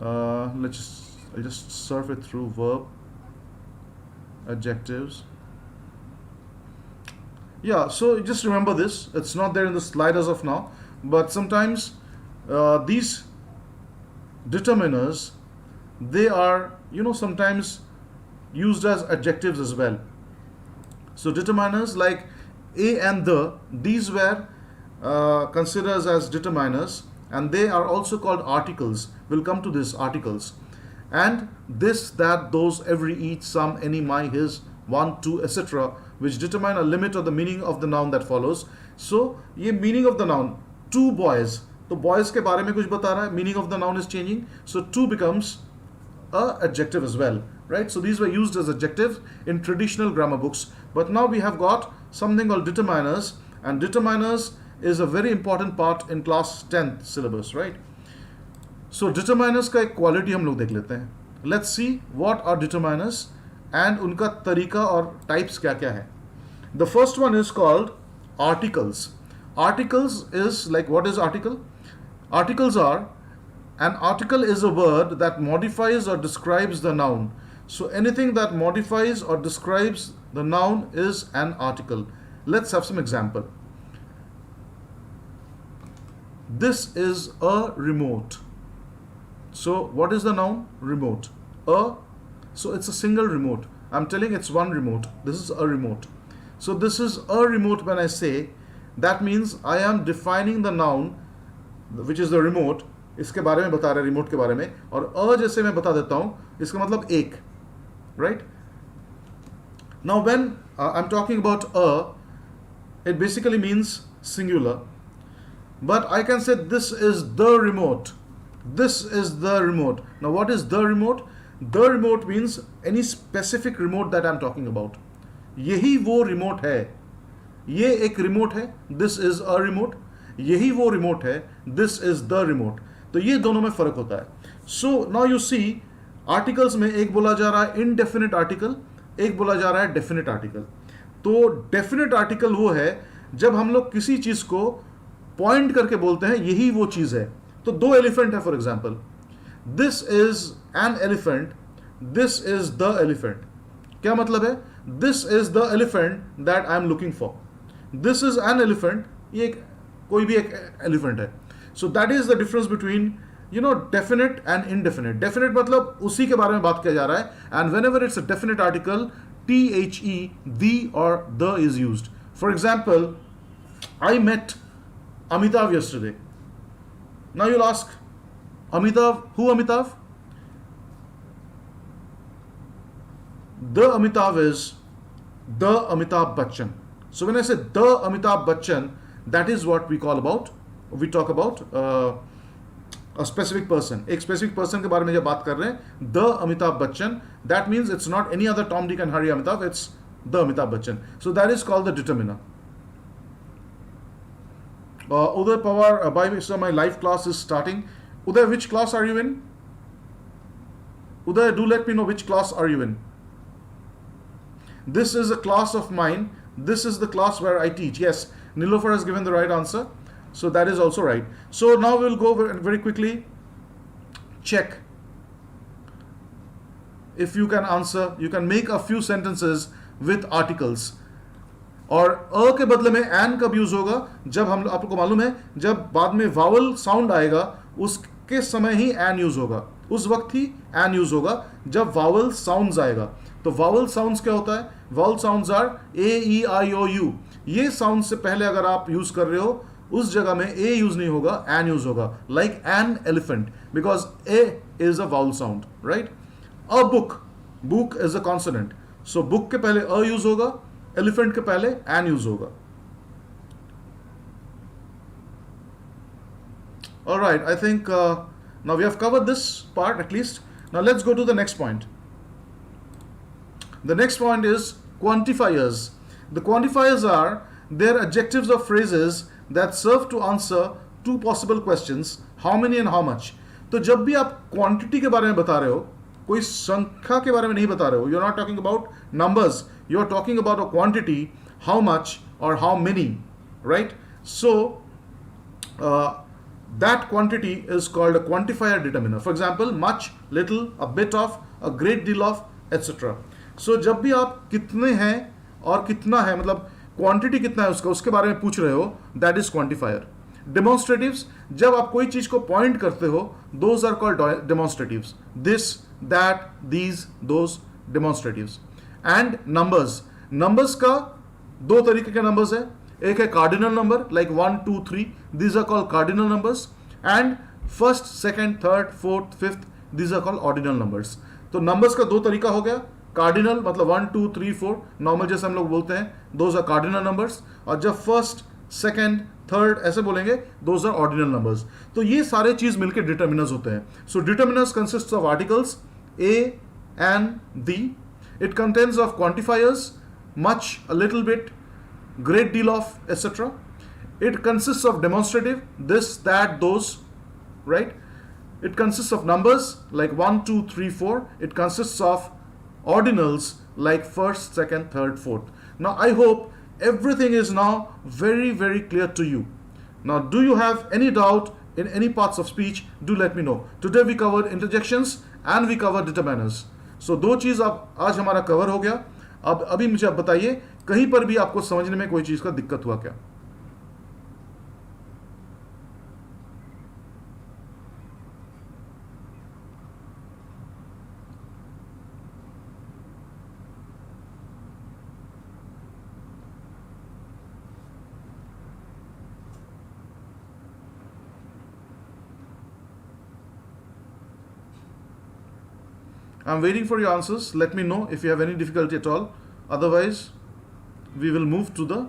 I'll just surf it through verb, adjectives. Yeah, so just remember this. It's not there in the slide as of now, but sometimes these determiners, they are, sometimes used as adjectives as well. So determiners like a and the, these were considered as determiners, and they are also called articles. We'll come to this, articles. And this, that, those, every, each, some, any, my, his, one, two, etc., which determine a limit of the meaning of the noun that follows. So ये meaning of the noun, two boys, तो boys के बारे में कुछ बता रहा है, meaning of the noun is changing, so two becomes a adjective as well, right? So these were used as adjectives in traditional grammar books, but now we have got something called determiners, and determiners is a very important part in class 10th syllabus, right? So determiners का एक quality हम लोग देख लेते हैं. Let's see what are determiners and उनका तरीका और types क्या क्या है. The first one is called articles. Articles is like, what is article? Articles are, an article is a word that modifies or describes the noun. So anything that modifies or describes the noun is an article. Let's have some example. This is a remote. So what is the noun? Remote. So it's a single remote. I'm telling it's one remote. This is a remote. So this is a remote. When I say, that means I am defining the noun, which is the remote. इसके बारे में बता रहा है, remote के बारे में, और a जैसे मैं बता देता हूँ, इसका मतलब एक, right? Now when I'm talking about a, it basically means singular, but I can say this is the remote. This is the remote. Now what is the remote? The remote means any specific remote that I'm talking about. यही वो remote है. ये एक remote है. This is a remote. यही वो remote है. This is the remote. तो ये दोनों में फर्क होता है. So now you see, articles में एक बोला जा रहा है indefinite article, एक बोला जा रहा है definite article. तो definite article वो है जब हम लोग किसी चीज को point करके बोलते हैं यही वो चीज है. तो दो elephant है, for example. This is an elephant. This is the elephant. क्या मतलब है? This is the elephant that I am looking for. This is an elephant. ये कोई भी एक elephant है. So that is the difference between, definite and indefinite. Definite मतलब उसी के बारे में बात किया जा रहा है. And whenever it's a definite article, the, the or the is used. For example, I met Amitav yesterday. Now you'll ask, Amitav, who Amitav? The Amitav is the Amitabh Bachchan. So when I say the Amitabh Bachchan, that is what we talk about a specific person. एक specific person के बारे में जब बात कर रहे हैं, the Amitabh Bachchan, that means it's not any other Tom, Dick and Harry Amitabh, it's the Amitabh Bachchan. So that is called the determiner. Uday Pawar, by which my live class is starting. Uday, which class are you in? Uday, do let me know which class are you in. This is a class of mine. This is the class where I teach. Yes, Nilofer has given the right answer. So that is also right. So now we'll go very quickly. Check if you can answer. You can make a few sentences with articles. और अ के बदले में N कब use होगा? जब हम आपको मालूम है जब बाद में वावल साउंड आएगा उसके समय ही एन यूज होगा, उस वक्त ही एन यूज होगा जब वावल साउंड्स आएगा. तो वावल साउंड्स क्या होता है? Vowel sounds are A E I O U. ये साउंड से पहले अगर आप यूज कर रहे हो उस जगह में ए यूज नहीं होगा, एन यूज होगा. Like an elephant, because A is a vowel sound, right? A book, book is a consonant, so book के पहले अ यूज होगा, एलिफेंट के पहले एन यूज होगा. All right, I think now we have covered this part at least. Now let's go to the next point. The next point is quantifiers. The quantifiers are their adjectives or phrases that serve to answer two possible questions: how many and how much. तो जब भी आप quantity के बारे में बता रहे हो, कोई संख्या के बारे में नहीं बता रहे हो, you are not talking about numbers, you are talking about a quantity, how much और how many, right? So that quantity is called a quantifier determiner. For example, much, little, a bit of, a great deal of, etc. So जब भी आप कितने हैं और कितना है, मतलब क्वांटिटी कितना है उसका, उसके बारे में पूछ रहे हो, that is quantifier. Demonstratives, जब आप कोई चीज को पॉइंट करते हो, those are called demonstratives. This, that, these, those, demonstratives. And numbers. Numbers का दो तरीके के numbers है. एक है cardinal number, like 1 2 3, these are called cardinal numbers. And first, second, third, fourth, fifth, these are called ordinal numbers. तो numbers का दो तरीका हो गया. कार्डिनल मतलब 1 2 3 4, नॉर्मल जैसे हम लोग बोलते हैं, दोज आर कार्डिनल नंबर्स. और जब फर्स्ट, सेकंड, थर्ड ऐसे बोलेंगे, दोज आर ऑर्डिनल नंबर्स. तो ये सारे चीज मिलकर डिटर्मिनर्स होते हैं. So determiners consist of articles a and the. It contains of quantifiers, much, a little bit, great deal of, etc. It consists of demonstrative, this, that, those, right? It consists of numbers like 1 2 3 4. It consists of ordinals like first, second, third, fourth. Now I hope everything is now very very clear to you. Now do you have any doubt in any parts of speech? Do let me know. Today we covered interjections and we covered determiners. So दो चीज अब आज हमारा cover हो गया. अब अभी मुझे आप बताइए कहीं पर भी आपको समझने में कोई चीज का दिक्कत हुआ क्या? I'm waiting for your answers. Let me know if you have any difficulty at all. Otherwise, we will move to the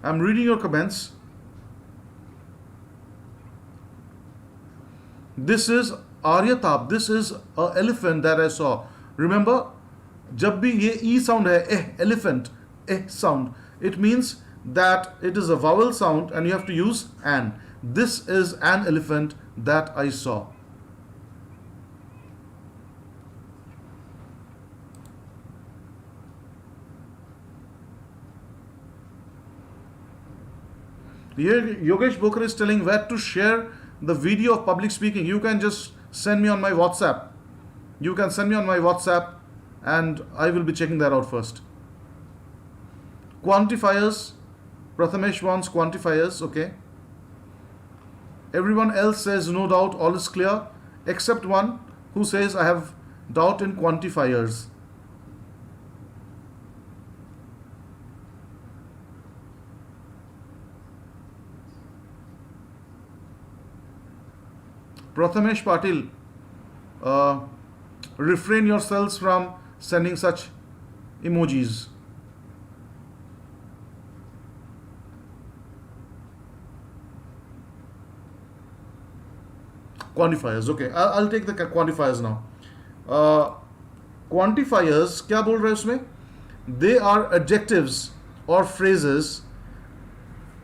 I'm reading your comments. This is Aryatab. This is an elephant that I saw. Remember, जब भी ये e sound है, elephant, sound, it means that it is a vowel sound and you have to use an. This is an elephant that I saw. Here Yogesh Bokar is telling where to share the video of public speaking. You can just send me on my WhatsApp. You can send me on my WhatsApp and I will be checking that out first. Quantifiers. Prathamesh wants quantifiers. Okay. Everyone else says no doubt, all is clear, except one who says I have doubt in quantifiers. Prathamesh Patil, refrain yourselves from sending such emojis. Quantifiers, okay. I'll take the quantifiers now. Quantifiers, क्या बोल रहे हैं उसमें? They are adjectives or phrases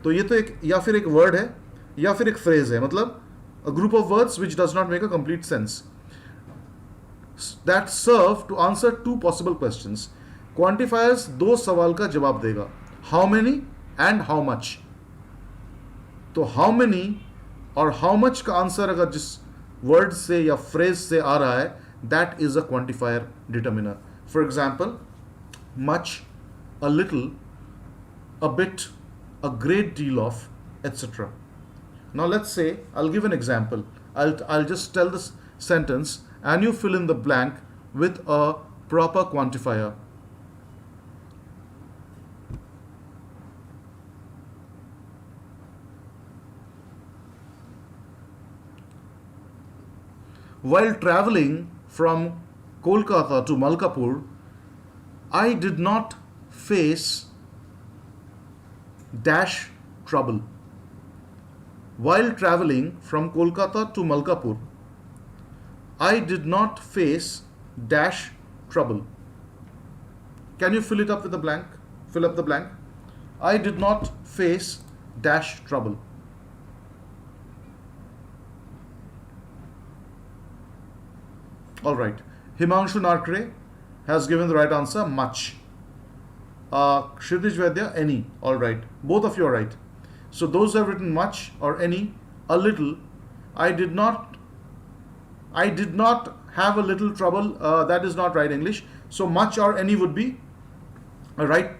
तो ये तो एक या फिर एक वर्ड है या फिर एक फ्रेज है, मतलब a group of words which does not make a complete sense that serve to answer two possible questions. Quantifiers दो सवाल का जवाब देगा, how many and how much. तो how many और how much का आंसर अगर जिस वर्ड से या फ्रेज से आ रहा है, that is a quantifier determiner. For example, much, a little, a bit, a great deal of, etc. Now let's say, I'll give an example. I'll just tell this sentence and you fill in the blank with a proper quantifier. While traveling from Kolkata to Malkapur, I did not face dash trouble. While traveling from Kolkata to Malkapur, I did not face dash trouble. Can you fill it up with a blank? Fill up the blank. I did not face dash trouble. All right. Himanshu Narkre has given the right answer, much. Kshitij Vaidya, any. All right. Both of you are right. So those who have written much or any, a little, I did not have a little trouble. That is not right English. So much or any would be a right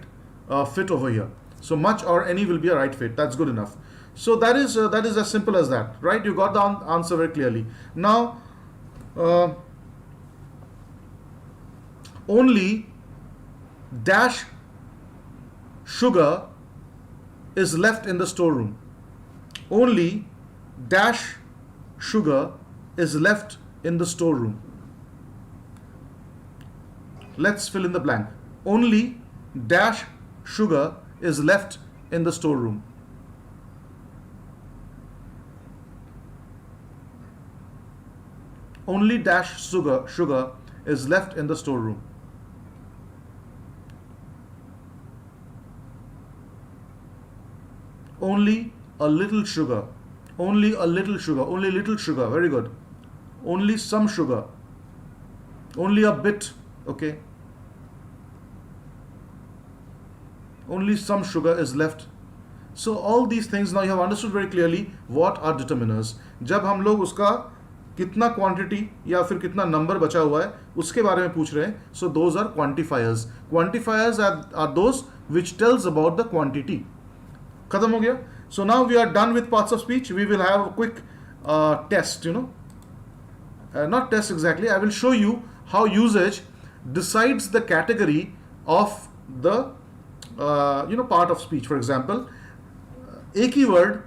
fit over here. So much or any will be a right fit. That's good enough. So that is as simple as that, right? You got the answer very clearly. Now, only dash sugar is left in the storeroom. Only dash sugar is left in the storeroom. Let's fill in the blank. Only dash sugar is left in the storeroom. Only dash sugar is left in the storeroom. Only a little sugar. Only a little sugar. Only little sugar. Very good. Only some sugar. Only a bit. Okay. Only some sugar is left. So all these things, now you have understood very clearly what are determiners. जब हम लोग उसका कितना quantity या फिर कितना number बचा हुआ है उसके बारे में पूछ रहे हैं, so those are quantifiers. Quantifiers are those which tells about the quantity. खत्म हो गया. So now we are done with parts of speech. We will have a quick test, not test exactly. I will show you how usage decides the category of the part of speech. For example, एक ही word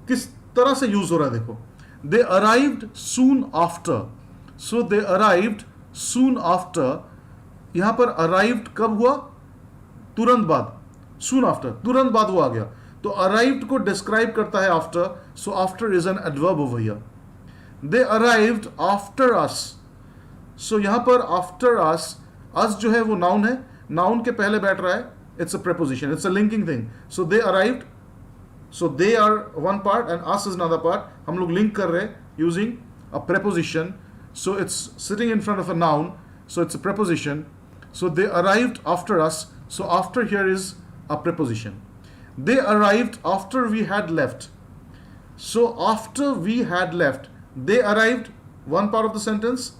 किस तरह से use हो रहा है देखो. They arrived soon after. So they arrived soon after. यहां पर arrived कब हुआ? तुरंत बाद. Soon after, तुरंत बाद वो आ गया. तो arrived को describe करता है after. So after is an adverb over here. They arrived after us. So यहां पर after us, us जो है वो noun है. Noun के पहले बैठ रहा है. It's a preposition. It's a linking thing. So they arrived. So they are one part and us is another part. हम लोग link कर रहे हैं using a preposition. So it's sitting in front of a noun. So it's a preposition. So they arrived after us. So after here is a preposition. They arrived after we had left. So after we had left, they arrived, one part of the sentence.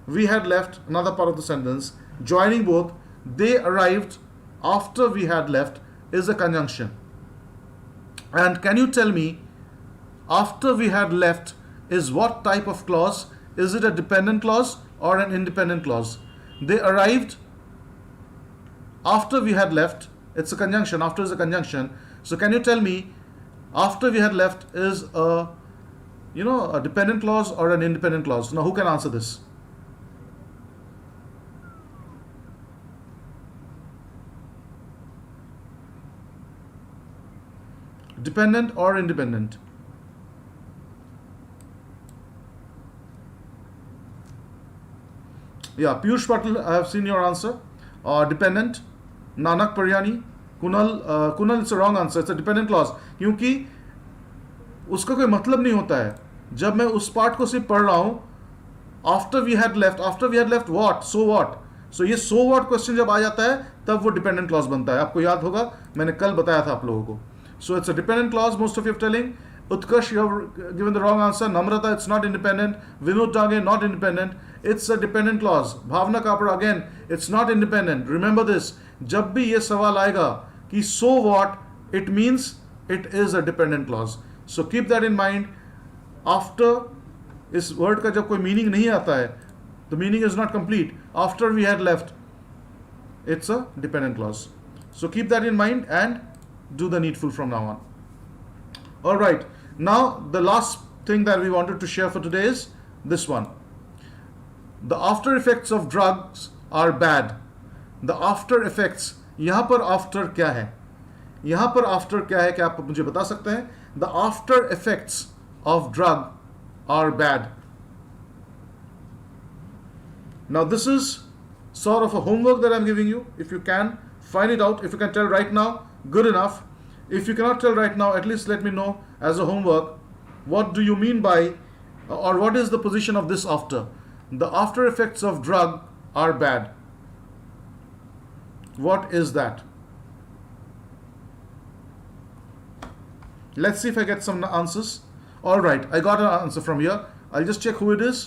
We had left, another part of the sentence. Joining both, they arrived after we had left is a conjunction. And can you tell me, after we had left is what type of clause? Is it a dependent clause or an independent clause? They arrived after we had left. It's a conjunction. After is a conjunction. So can you tell me, after we had left is a dependent clause or an independent clause? Now who can answer this? Dependent or independent? Yeah, Piyush Patel, I have seen your answer. Dependent. Nanak Paryani, Kunal it's a wrong answer, it's a dependent clause, क्योंकि उसका कोई मतलब नहीं होता है जब मैं उस पार्ट को सिर्फ पढ़ रहा हूं. After we had left what, so what. So ये सो व्हाट क्वेश्चन जब आ जाता है तब वो डिपेंडेंट क्लॉज बनता है. आपको याद होगा मैंने कल बताया था आप लोगों को. So it's a dependent clause, most of you telling. Utkarsh, you have given the wrong answer. Namrata, it's not independent. Vinod Dage, not independent. It's a dependent clause. Bhavna Kapra, again, it's not independent. Remember this. जब भी ये सवाल आएगा कि so what, it means it is a dependent clause. So keep that in mind. After इस word का जब कोई meaning नहीं आता है, the meaning is not complete. After we had left, it's a dependent clause. So keep that in mind and do the needful from now on. All right. Now, the last thing that we wanted to share for today is this one. The after effects of drugs are bad. The after effects, यहाँ पर after क्या है? यहाँ पर after क्या है? क्या आप मुझे बता सकते हैं? The after effects of drug are bad. Now, this is sort of a homework that I'm giving you. If you can find it out, if you can tell right now, good enough. If you cannot tell right now, at least let me know as a homework, what do you mean by, or what is the position of this after? The after effects of drug are bad. What is that? Let's see if I get some answers. All right, I got an answer from here. I'll just check who it is.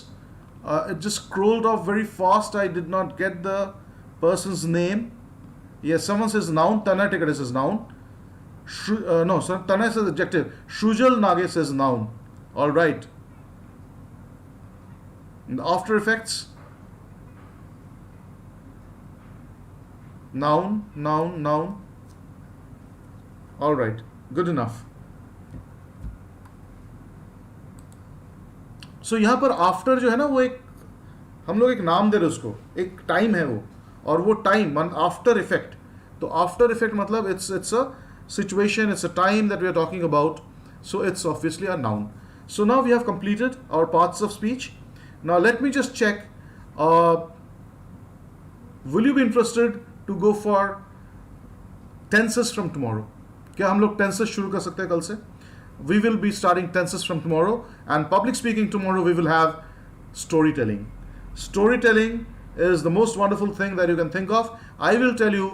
It just scrolled off very fast. I did not get the person's name. Yes, someone says noun. Tana Tikade says noun. No, sir. Tanay says adjective. Shujal Nage says noun. All right. And the after effects. Noun, noun, noun. All right. Good enough. So यहाँ पर after जो है ना वो एक हम लोग एक नाम दे रहे उसको, एक टाइम है वो, और वो टाइम आफ्टर इफेक्ट. तो आफ्टर इफेक्ट मतलब it's a situation, it's a time that we are talking about, so it's obviously a noun. So now we have completed our parts of speech. Now let me just check, will you be interested to go for tenses from tomorrow? क्या हम लोग tenses शुरू कर सकते हैं कल से? We will be starting tenses from tomorrow, and public speaking tomorrow we will have storytelling. Storytelling is the most wonderful thing that you can think of. I will tell you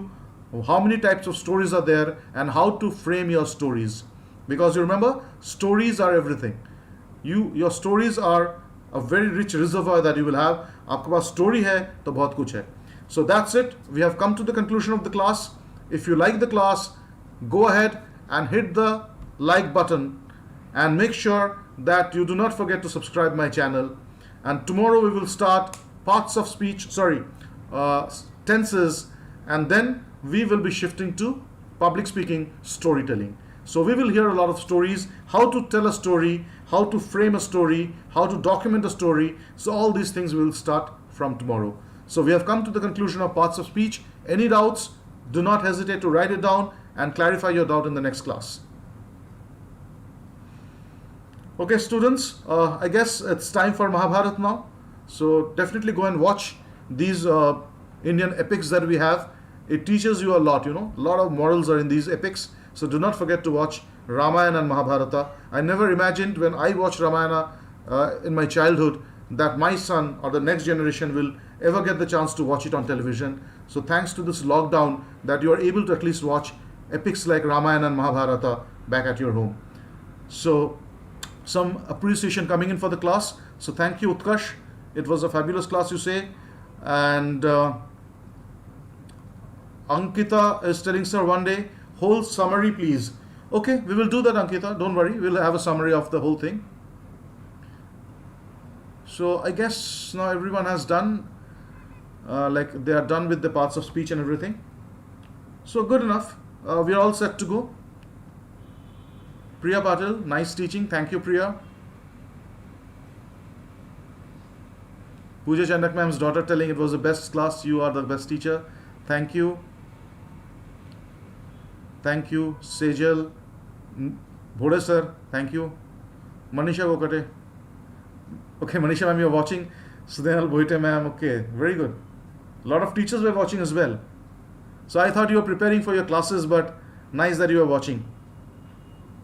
how many types of stories are there and how to frame your stories, because you remember, stories are everything. Your stories are a very rich reservoir that you will have. आपके पास story है तो बहुत कुछ है. So that's it. We have come to the conclusion of the class. If you like the class, go ahead and hit the like button and make sure that you do not forget to subscribe my channel. And tomorrow we will start parts of speech, tenses, and then we will be shifting to public speaking, storytelling. So we will hear a lot of stories, how to tell a story, how to frame a story, how to document a story. So all these things will start from tomorrow. So we have come to the conclusion of parts of speech. Any doubts, do not hesitate to write it down and clarify your doubt in the next class. Okay, students, I guess it's time for Mahabharata now. So definitely go and watch these Indian epics that we have. It teaches you a lot, a lot of morals are in these epics. So do not forget to watch Ramayana and Mahabharata. I never imagined when I watched Ramayana in my childhood that my son or the next generation will ever get the chance to watch it on television. So thanks to this lockdown that you are able to at least watch epics like Ramayana and Mahabharata back at your home. So some appreciation coming in for the class. So thank you, Utkarsh. It was a fabulous class, you say. And Ankita is telling, sir, one day, whole summary, please. Okay, we will do that, Ankita. Don't worry. We'll have a summary of the whole thing. So I guess now everyone has done, like they are done with the parts of speech and everything. So good enough. We are all set to go. Priya Patil, nice teaching. Thank you, Priya. Pooja Chandak ma'am's daughter telling it was the best class. You are the best teacher. Thank you. Thank you. Sejal. Bhode sir. Thank you. Manisha Gokate. Okay, Manisha ma'am, you're watching. Sudenal Boite ma'am. Okay, very good. A lot of teachers were watching as well. So I thought you were preparing for your classes, but nice that you are watching.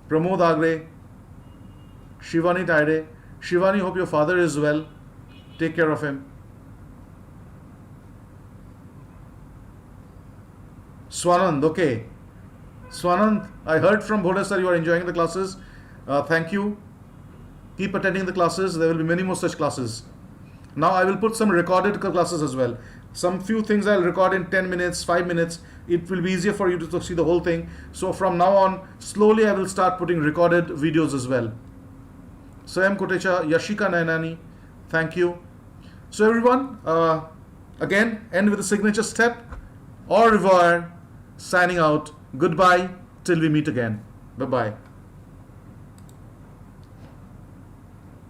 Pramod Agre, Shivani Taide. Shivani, hope your father is well. Take care of him. Swanand, okay. Swanand, I heard from Bhoda sir you are enjoying the classes. Thank you. Keep attending the classes. There will be many more such classes. Now I will put some recorded classes as well. Some few things I'll record in 10 minutes, 5 minutes. It will be easier for you to see the whole thing. So from now on, slowly I will start putting recorded videos as well. Swayam Kotecha, Yashika Nainani, thank you. So everyone, again, end with a signature step. Au revoir, signing out. Goodbye, till we meet again. Bye-bye.